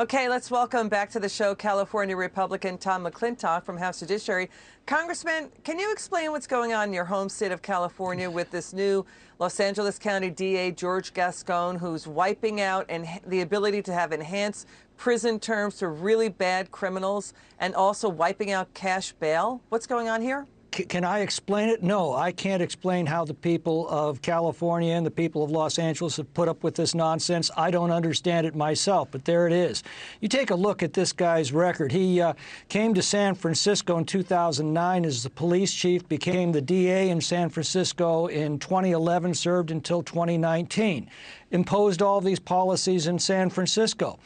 Okay, let's welcome back to the show California Republican Tom McClintock from House Judiciary. Congressman, can you explain what's going on in your home state of California with this new Los Angeles County DA, George Gascon, who's wiping out the ability to have enhanced prison terms for really bad criminals and also wiping out cash bail? What's going on here? Can I explain it? No, I can't explain how the people of California and the people of Los Angeles have put up with this nonsense. I don't understand it myself, but there it is. You take a look at this guy's record. He came to San Francisco in 2009 as the police chief, became the DA in San Francisco in 2011, served until 2019, imposed all these policies in San Francisco.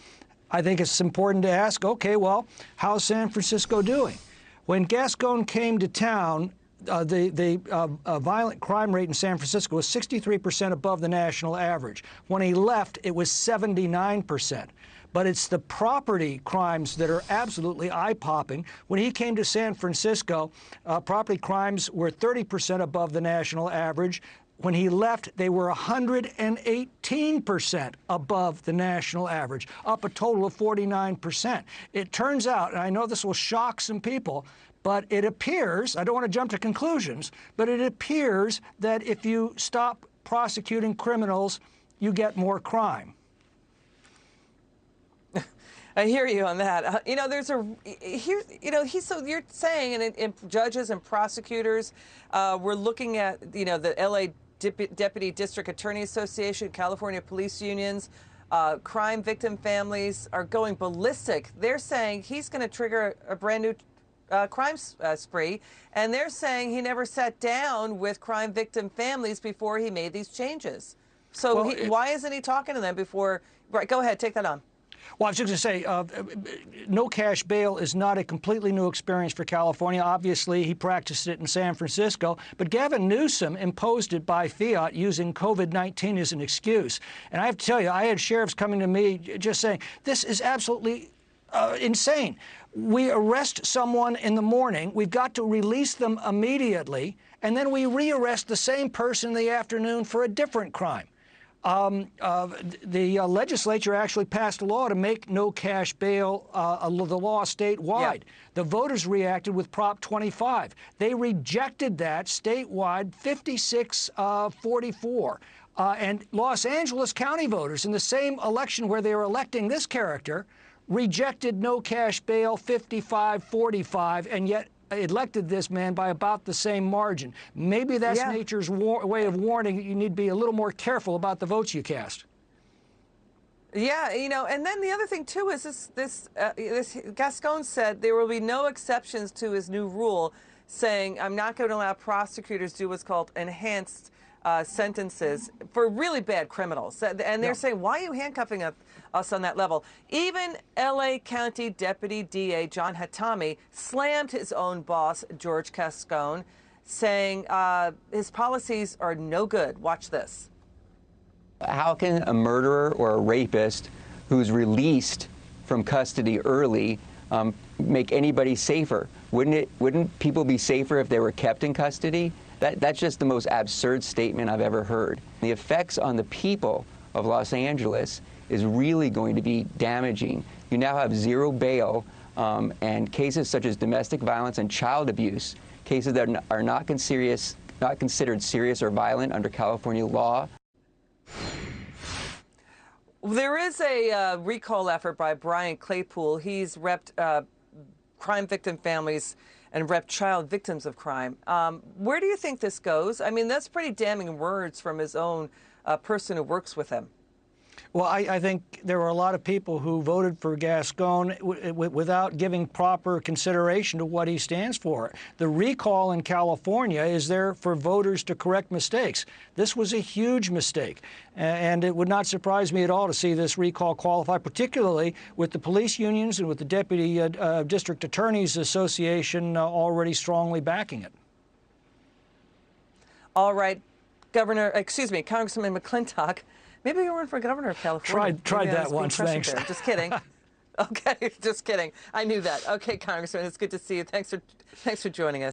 I think it's important to ask, okay, well, how's San Francisco doing? When Gascon came to town, the violent crime rate in San Francisco was 63% above the national average. When he left, it was 79%. But it's the property crimes that are absolutely eye-popping. When he came to San Francisco, property crimes were 30% above the national average. When he left, they were 118% above the national average, up a total of 49%. It turns out, and I know this will shock some people, but it appears, I don't want to jump to conclusions, but it appears that if you stop prosecuting criminals, you get more crime. I hear you on that. So you're saying, and judges and prosecutors, we're looking at, the LA Deputy District Attorney Association, California police unions, crime victim families are going ballistic. They're saying he's going to trigger a brand new crime spree, and they're saying he never sat down with crime victim families before he made these changes. So why isn't he talking to them before? Right, go ahead, take that on. Well, I was just going to say, no cash bail is not a completely new experience for California. Obviously, he practiced it in San Francisco, but Gavin Newsom imposed it by fiat using COVID-19 as an excuse. And I have to tell you, I had sheriffs coming to me just saying, this is absolutely insane. We arrest someone in the morning, we've got to release them immediately, and then we rearrest the same person in the afternoon for a different crime. The legislature actually passed a law to make no cash bail the law statewide. Yeah. The voters reacted with Prop 25. They rejected that statewide 56-44. And Los Angeles County voters in the same election where they were electing this character rejected no cash bail 55-45, and yet elected this man by about the same margin. Maybe that's nature's way of warning that you need to be a little more careful about the votes you cast. Yeah, and then the other thing too is this Gascon said there will be no exceptions to his new rule, saying I'm not going to allow prosecutors to do what's called enhanced sentences for really bad criminals. And they're saying, why are you handcuffing us on that level? Even LA County Deputy DA John Hatami slammed his own boss, George Gascon, saying his policies are no good. Watch this. How can a murderer or a rapist who's released from custody early make anybody safer? Wouldn't people be safer if they were kept in custody? That's just the most absurd statement I've ever heard. The effects on the people of Los Angeles is really going to be damaging. You now have zero bail, and cases such as domestic violence and child abuse, cases that are not considered serious or violent under California law. There is a recall effort by Brian Claypool. He's repped crime victim families and rep child victims of crime. Where do you think this goes? I mean, that's pretty damning words from his own person who works with him. Well, I think there were a lot of people who voted for Gascon without giving proper consideration to what he stands for. The recall in California is there for voters to correct mistakes. This was a huge mistake, and it would not surprise me at all to see this recall qualify, particularly with the police unions and with the Deputy District Attorneys Association already strongly backing it. All right, Congressman McClintock. Maybe you run for governor of California. Tried that once, thanks. Just kidding. Okay, just kidding. I knew that. Okay, Congressman, it's good to see you. Thanks for joining us.